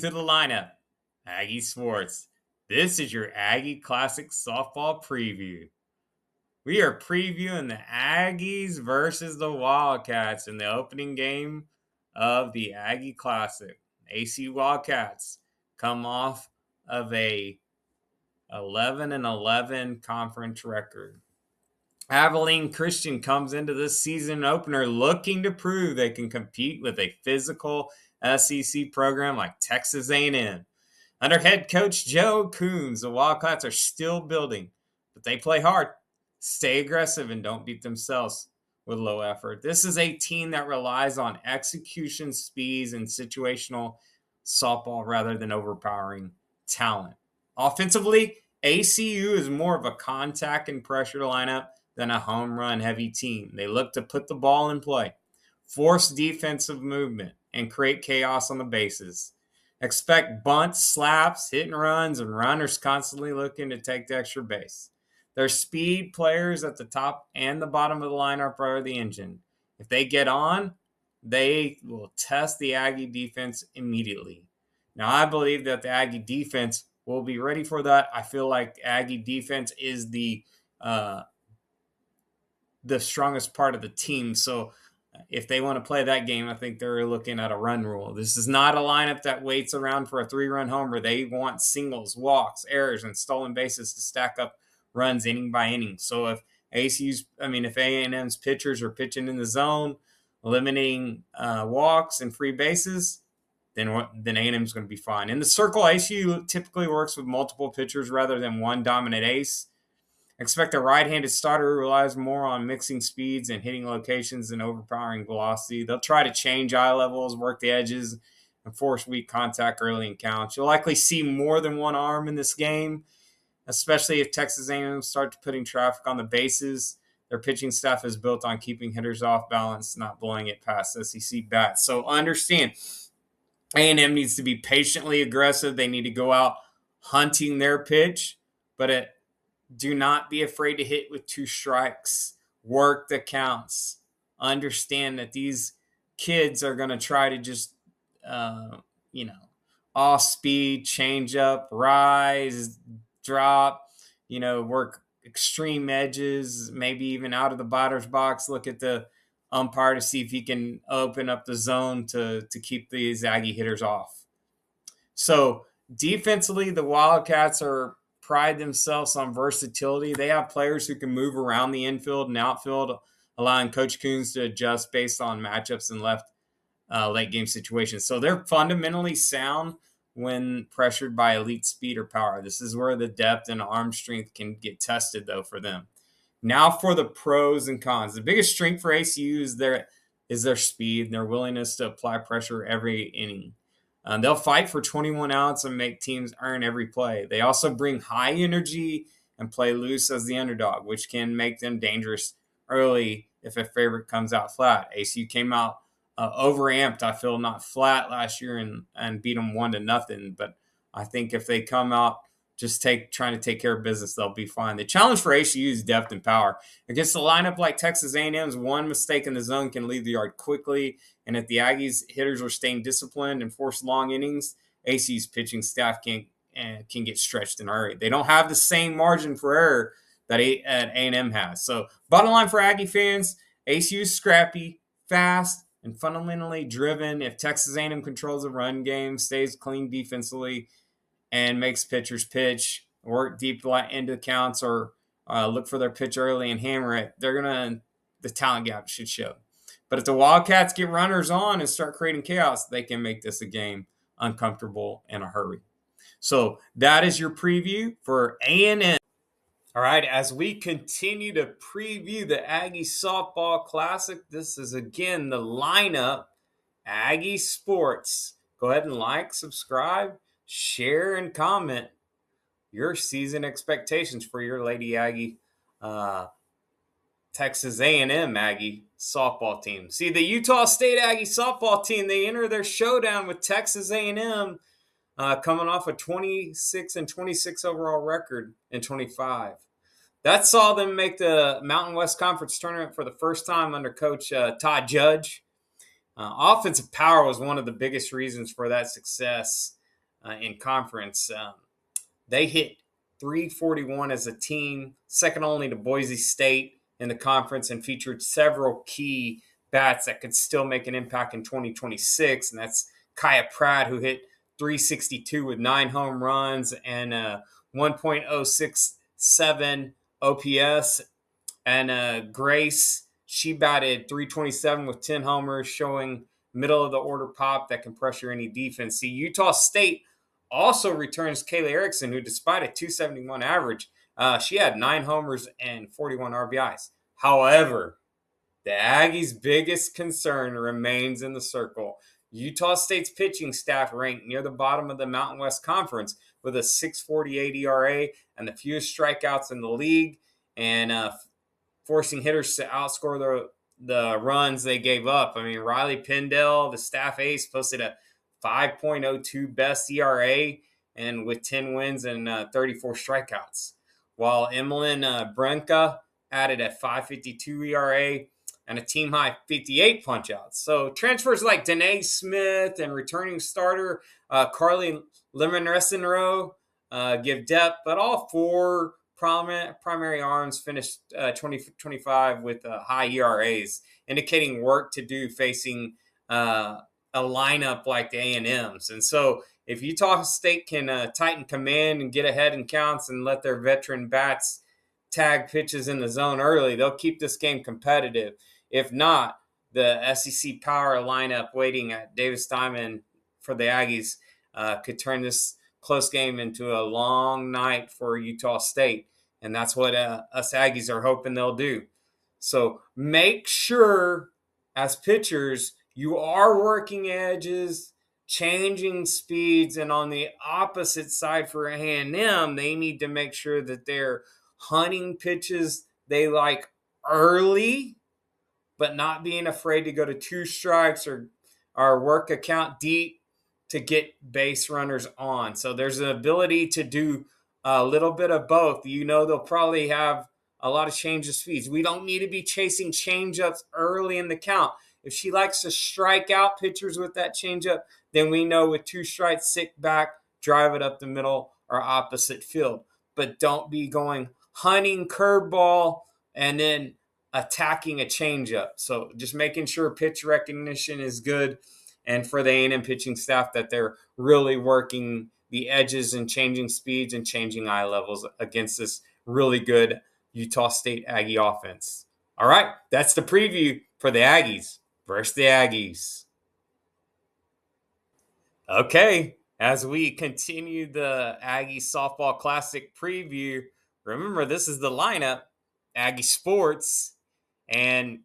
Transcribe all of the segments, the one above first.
to the lineup, Aggie Sports. This is your Aggie Classic softball preview. We are previewing the Aggies versus the Wildcats in the opening game of the Aggie Classic. AC Wildcats come off of a 11-11 conference record. Abilene Christian comes into this season opener looking to prove they can compete with a physical SEC program like Texas A&M. Under head coach Joe Coons, the Wildcats are still building, but they play hard, stay aggressive, and don't beat themselves with low effort. This is a team that relies on execution, speeds, and situational softball rather than overpowering talent. Offensively, ACU is more of a contact and pressure lineup than a home run heavy team. They look to put the ball in play, force defensive movement, and create chaos on the bases. Expect bunts, slaps, hit and runs, and runners constantly looking to take the extra base. Their speed players at the top and the bottom of the lineup are the engine. If they get on, they will test the Aggie defense immediately. Now, I believe that the Aggie defense will be ready for that. I feel like Aggie defense is the strongest part of the team. So if they want to play that game, I think they're looking at a run rule. This is not a lineup that waits around for a 3-run homer. They want singles, walks, errors, and stolen bases to stack up runs inning by inning. So if A&M's pitchers are pitching in the zone, eliminating walks and free bases, then A&M's going to be fine. In the circle, ACU typically works with multiple pitchers rather than one dominant ace. Expect a right-handed starter who relies more on mixing speeds and hitting locations than overpowering velocity. They'll try to change eye levels, work the edges, and force weak contact early in counts. You'll likely see more than one arm in this game, especially if Texas A&M starts putting traffic on the bases. Their pitching staff is built on keeping hitters off balance, not blowing it past SEC bats. So understand, A&M needs to be patiently aggressive. They need to go out hunting their pitch, but do not be afraid to hit with 2 strikes. Work the counts. Understand that these kids are going to try to just, off speed, change up, rise, drop, work extreme edges, maybe even out of the batter's box. Look at the umpire to see if he can open up the zone to keep these Aggie hitters off. So defensively, the Wildcats pride themselves on versatility. They have players who can move around the infield and outfield, allowing Coach Coons to adjust based on matchups and late game situations. So they're fundamentally sound when pressured by elite speed or power. This is where the depth and arm strength can get tested, though, for them. Now for the pros and cons. The biggest strength for ACU is their speed and their willingness to apply pressure every inning. They'll fight for 21 outs and make teams earn every play. They also bring high energy and play loose as the underdog, which can make them dangerous early if a favorite comes out flat. ACU came out overamped, I feel, not flat last year and beat them 1-0. But I think if they come out just trying to take care of business, they'll be fine. The challenge for ACU is depth and power. Against a lineup like Texas A&M's, one mistake in the zone can leave the yard quickly. And if the Aggies hitters are staying disciplined and force long innings, ACU's pitching staff can get stretched in a hurry. They don't have the same margin for error that A&M has. So bottom line for Aggie fans, ACU is scrappy, fast, and fundamentally driven. If Texas A&M controls the run game, stays clean defensively, and makes pitchers pitch, work deep into the counts, or look for their pitch early and hammer it, the talent gap should show. But if the Wildcats get runners on and start creating chaos, they can make this a game uncomfortable in a hurry. So that is your preview for A&M. All right, as we continue to preview the Aggie Softball Classic, this is again the lineup, Aggie Sports. Go ahead and like, subscribe, share, and comment your season expectations for your Lady Aggie, Texas A&M Aggie softball team. See, the Utah State Aggie softball team, they enter their showdown with Texas A&M coming off a 26-26 overall record in 25. That saw them make the Mountain West Conference tournament for the first time under Coach Todd Judge. Offensive power was one of the biggest reasons for that success. in conference. They hit 341 as a team, second only to Boise State in the conference, and featured several key bats that could still make an impact in 2026. And that's Kaya Pratt, who hit 362 with 9 home runs and 1.067 OPS. And Grace, she batted 327 with 10 homers, showing middle of the order pop that can pressure any defense. See, Utah State also returns Kayla Erickson, who, despite a 271 average, she had 9 homers and 41 RBIs. However, the Aggies' biggest concern remains in the circle. Utah State's pitching staff ranked near the bottom of the Mountain West Conference with a 6.48 ERA and the fewest strikeouts in the league, and forcing hitters to outscore the runs they gave up. I mean, Riley Pendell, the staff ace, posted a 5.02 best ERA and with 10 wins and 34 strikeouts, while Emmeline Brenka added a 5.52 ERA and a team-high 58 punch-outs. So transfers like Danae Smith and returning starter Carly Lemonresenro give depth, but all 4 primary arms finished 2025 with high ERAs, indicating work to do facing a lineup like the A&Ms. And so if Utah State can tighten command and get ahead in counts and let their veteran bats tag pitches in the zone early, they'll keep this game competitive. If not, the SEC power lineup waiting at Davis Diamond for the Aggies could turn this close game into a long night for Utah State. And that's what us Aggies are hoping they'll do. So make sure, as pitchers, you are working edges, changing speeds, and on the opposite side for A&M, they need to make sure that they're hunting pitches they like early, but not being afraid to go to 2 strikes or work a count deep to get base runners on. So there's an ability to do a little bit of both. They'll probably have a lot of change of speeds. We don't need to be chasing changeups early in the count. If she likes to strike out pitchers with that changeup, then we know with 2 strikes, sit back, drive it up the middle or opposite field. But don't be going hunting curveball and then attacking a changeup. So just making sure pitch recognition is good, and for the A&M pitching staff that they're really working the edges and changing speeds and changing eye levels against this really good Utah State Aggie offense. All right, that's the preview for the Aggies versus the Aggies. Okay, as we continue the Aggie Softball Classic preview, remember this is the lineup, Aggie Sports, and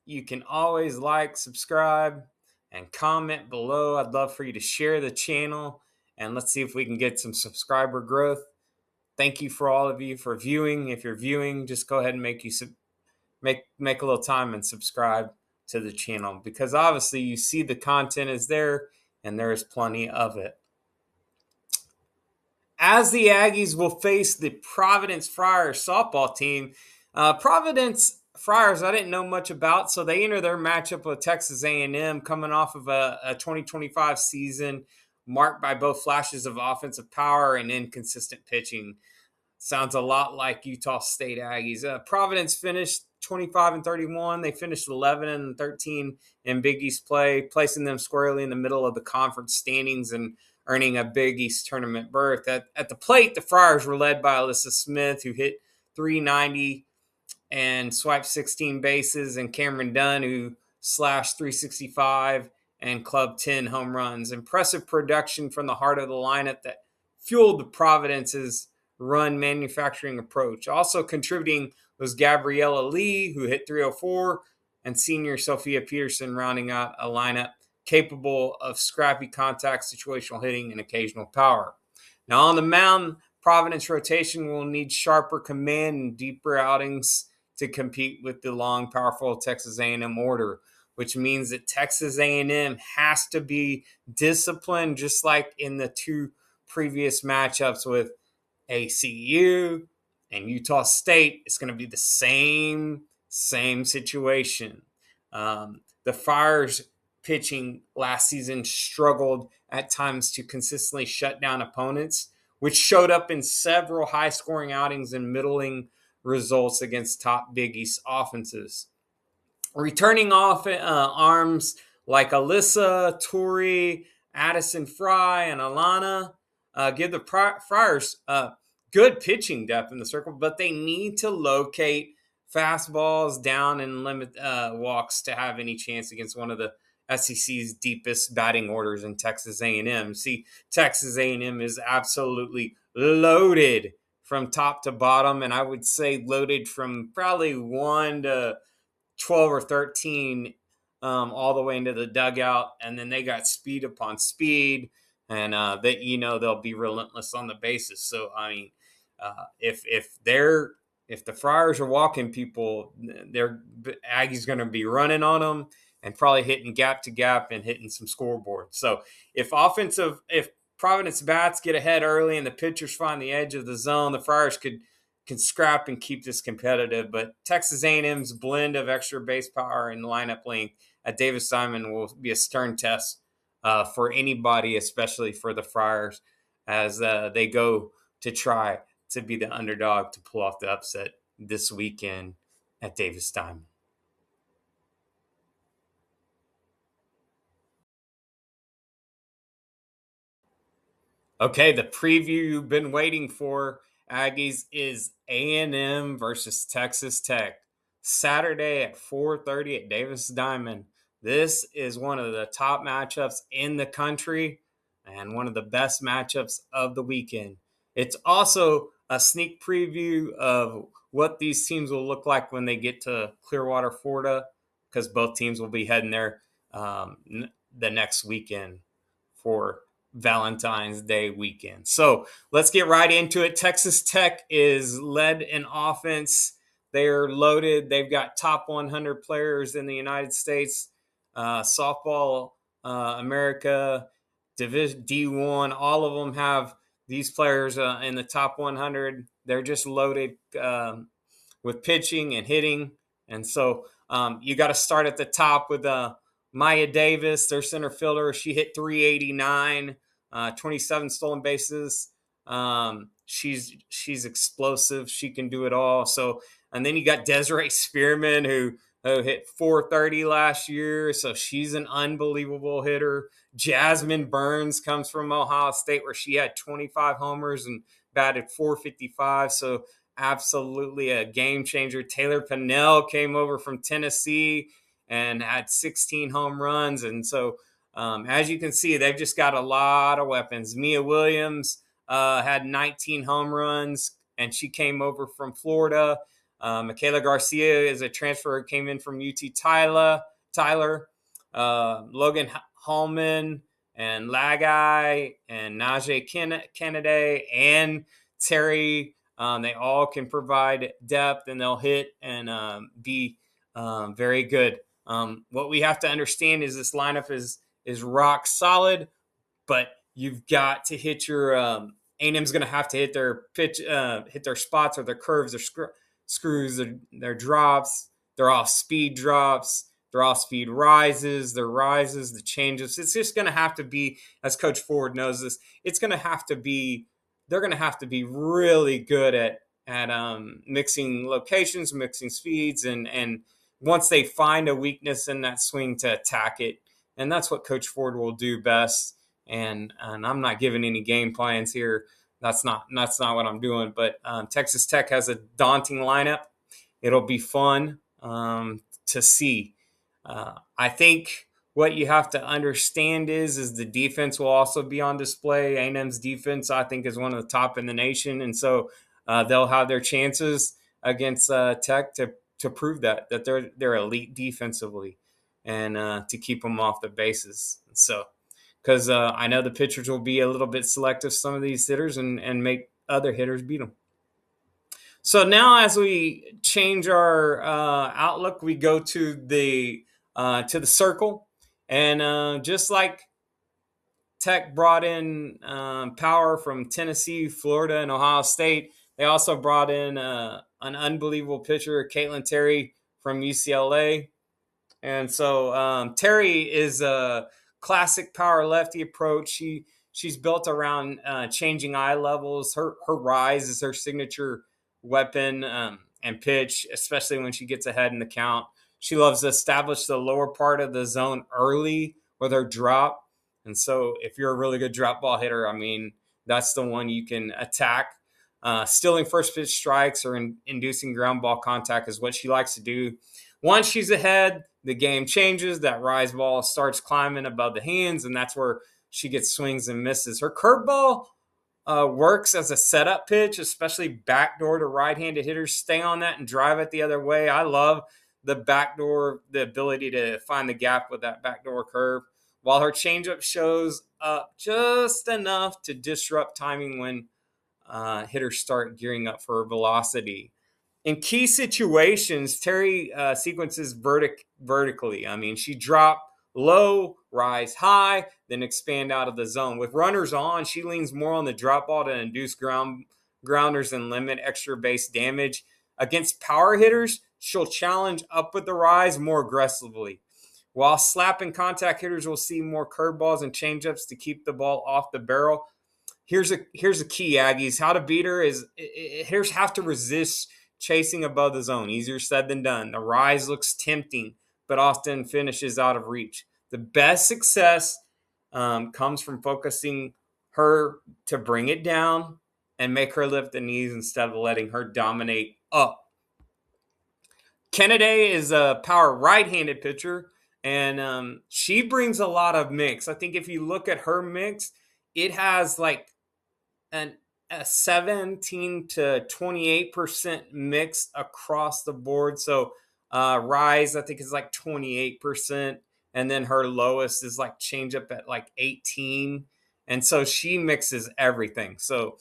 you can always like, subscribe, and comment below. I'd love for you to share the channel, and let's see if we can get some subscriber growth. Thank you for all of you for viewing. If you're viewing, just go ahead and make a little time and subscribe to the channel, because obviously you see the content is there and there is plenty of it. As the Aggies will face the Providence Friars softball team, Providence Friars I didn't know much about, so they enter their matchup with Texas A&M, coming off of a 2025 season marked by both flashes of offensive power and inconsistent pitching. Sounds a lot like Utah State Aggies. Providence finished 25-31. They finished 11-13 in Big East play, placing them squarely in the middle of the conference standings and earning a Big East tournament berth. At the plate, the Friars were led by Alyssa Smith, who hit 390 and swiped 16 bases, and Cameron Dunn, who slashed 365 and clubbed 10 home runs. Impressive production from the heart of the lineup that fueled the Providence's run manufacturing approach. Also contributing was Gabriella Lee, who hit 304, and senior Sophia Peterson rounding out a lineup capable of scrappy contact, situational hitting, and occasional power. Now on the mound, Providence rotation will need sharper command and deeper outings to compete with the long, powerful Texas A&M order, which means that Texas A&M has to be disciplined, just like in the 2 previous matchups with ACU and Utah State. It's going to be the same situation. The Friars pitching last season struggled at times to consistently shut down opponents, which showed up in several high-scoring outings and middling results against top Big East offenses. Returning off arms like Alyssa, Tori, Addison Fry, and Alana give the Friars good pitching depth in the circle, but they need to locate fastballs down and limit walks to have any chance against one of the SEC's deepest batting orders in Texas A&M. See, Texas A&M is absolutely loaded from top to bottom, and I would say loaded from probably 1 to 12 or 13 all the way into the dugout, and then they got speed upon speed, and that they'll be relentless on the bases. So I mean, if the Friars are walking people, Aggie's going to be running on them and probably hitting gap to gap and hitting some scoreboards. So if Providence bats get ahead early and the pitchers find the edge of the zone, the Friars can scrap and keep this competitive. But Texas A&M's blend of extra base power and lineup length at Davis Diamond will be a stern test for anybody, especially for the Friars, as they go to try to be the underdog to pull off the upset this weekend at Davis Diamond. Okay, the preview you've been waiting for, Aggies, is A&M versus Texas Tech. Saturday at 4:30 at Davis Diamond. This is one of the top matchups in the country and one of the best matchups of the weekend. It's also a sneak preview of what these teams will look like when they get to Clearwater, Florida, because both teams will be heading there the next weekend for Valentine's Day weekend. So let's get right into it. Texas Tech is led in offense. They're loaded. They've got top 100 players in the United States, softball, America, Division D1. All of them have these players in the top 100. They're just loaded with pitching and hitting. And so you got to start at the top with Maya Davis, their center fielder. She hit 389, 27 stolen bases. She's explosive. She can do it all. So, and then you got Desiree Spearman, who hit 430 last year. So she's an unbelievable hitter. Jasmine Burns comes from Ohio State, where she had 25 homers and batted 455. So absolutely a game changer. Taylor Pennell came over from Tennessee and had 16 home runs. And so, as you can see, they've just got a lot of weapons. Mia Williams had 19 home runs, and she came over from Florida. Michaela Garcia is a transfer, came in from UT Tyler. Logan Hallman and Lagai and Najee Kennedy and Terry, they all can provide depth, and they'll hit and be very good. What we have to understand is this lineup is rock solid, but you've got to hit your A&M's going to have to hit their pitch, hit their spots or their curves, their screws, their drops. They're all speed drops. They're all speed rises, their rises, the changes. It's just going to have to be, as Coach Ford knows this, it's going to have to be, they're going to have to be really good at mixing locations, mixing speeds, and once they find a weakness in that swing, to attack it. And that's what Coach Ford will do best. And I'm not giving any game plans here. That's not what I'm doing. But Texas Tech has a daunting lineup. It'll be fun to see. I think what you have to understand is the defense will also be on display. A&M's defense, I think, is one of the top in the nation. And so they'll have their chances against Tech to prove that they're elite defensively and to keep them off the bases. So, because I know the pitchers will be a little bit selective, some of these hitters, and make other hitters beat them. So now, as we change our outlook, we go to the circle, and just like Tech brought in power from Tennessee, Florida, and Ohio State, they also brought in an unbelievable pitcher, Caitlin Terry from UCLA. And so Terry is a classic power lefty approach. She's built around changing eye levels. Her rise is her signature weapon and pitch, especially when she gets ahead in the count. She loves to establish the lower part of the zone early with her drop. And so if you're a really good drop ball hitter, I mean, that's the one you can attack. Stealing first pitch strikes or inducing ground ball contact is what she likes to do. Once she's ahead, the game changes. That rise ball starts climbing above the hands, and that's where she gets swings and misses. Her curveball works as a setup pitch, especially backdoor to right-handed hitters. Stay on that and drive it the other way. I love the backdoor, the ability to find the gap with that backdoor curve. While her changeup shows up just enough to disrupt timing when hitters start gearing up for velocity. In key situations, Terry sequences vertically. I mean, she drop low, rise high, then expand out of the zone. With runners on, she leans more on the drop ball to induce grounders and limit extra base damage. Against power hitters, she'll challenge up with the rise more aggressively. While slapping contact hitters will see more curveballs and changeups to keep the ball off the barrel. Here's a key, Aggies. How to beat her is hitters have to resist chasing above the zone. Easier said than done. The rise looks tempting, but often finishes out of reach. The best success comes from focusing her to bring it down and make her lift the knees instead of letting her dominate up. Kennedy is a power right-handed pitcher, and she brings a lot of mix. I think if you look at her mix, it has like a 17 to 28% mix across the board. So rise, I think, is like 28%. And then her lowest is like change up at like 18. And so she mixes everything. So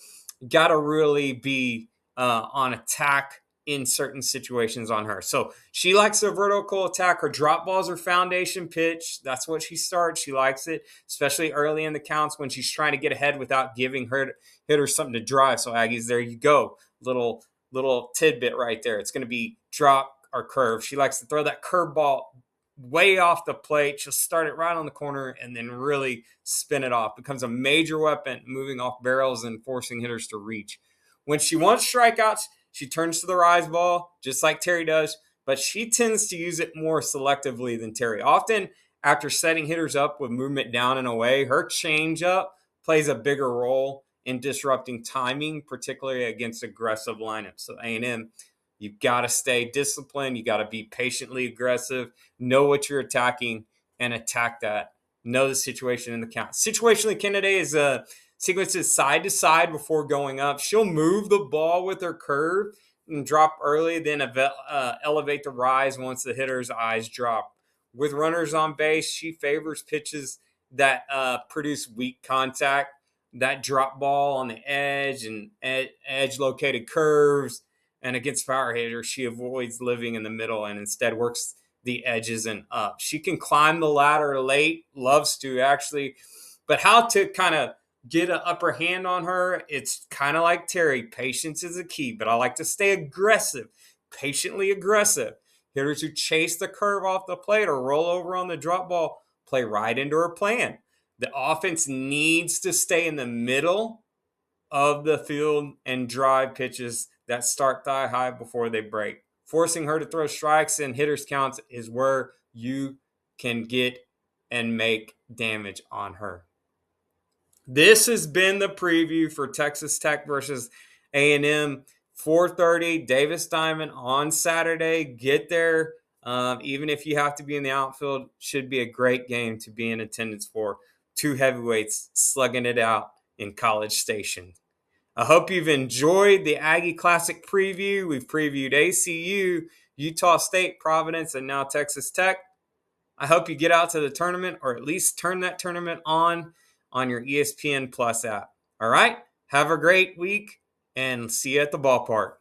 got to really be on attack in certain situations on her. So she likes a vertical attack. Her drop balls are foundation pitch. That's what she starts. She likes it, especially early in the counts when she's trying to get ahead without giving her hitter something to drive. So Aggies, there you go. Little tidbit right there. It's going to be drop or curve. She likes to throw that curve ball way off the plate. She'll start it right on the corner and then really spin it off. Becomes a major weapon, moving off barrels and forcing hitters to reach. When she wants strikeouts, she turns to the rise ball, just like Terry does, but she tends to use it more selectively than Terry. Often, after setting hitters up with movement down and away, her changeup plays a bigger role in disrupting timing, particularly against aggressive lineups. So A&M, you've got to stay disciplined. You got to be patiently aggressive, know what you're attacking, and attack that. Know the situation in the count. Situationally, Kennedy is a sequences side to side before going up. She'll move the ball with her curve and drop early, then elevate the rise once the hitter's eyes drop. With runners on base, she favors pitches that produce weak contact, that drop ball on the edge and edge located curves. And against power hitters, she avoids living in the middle and instead works the edges and up. She can climb the ladder late, loves to actually, but how to kind of get an upper hand on her, it's kind of like Terry. Patience is a key, but I like to stay aggressive, patiently aggressive. Hitters who chase the curve off the plate or roll over on the drop ball play right into her plan. The offense needs to stay in the middle of the field and drive pitches that start thigh high before they break. Forcing her to throw strikes and hitters counts is where you can get and make damage on her. This has been the preview for Texas Tech versus A&M. 4:30 Davis Diamond on Saturday. Get there. Even if you have to be in the outfield, should be a great game to be in attendance for. Two heavyweights slugging it out in College Station. I hope you've enjoyed the Aggie Classic preview. We've previewed ACU, Utah State, Providence, and now Texas Tech. I hope you get out to the tournament or at least turn that tournament on your ESPN Plus app. All right? Have a great week and see you at the ballpark.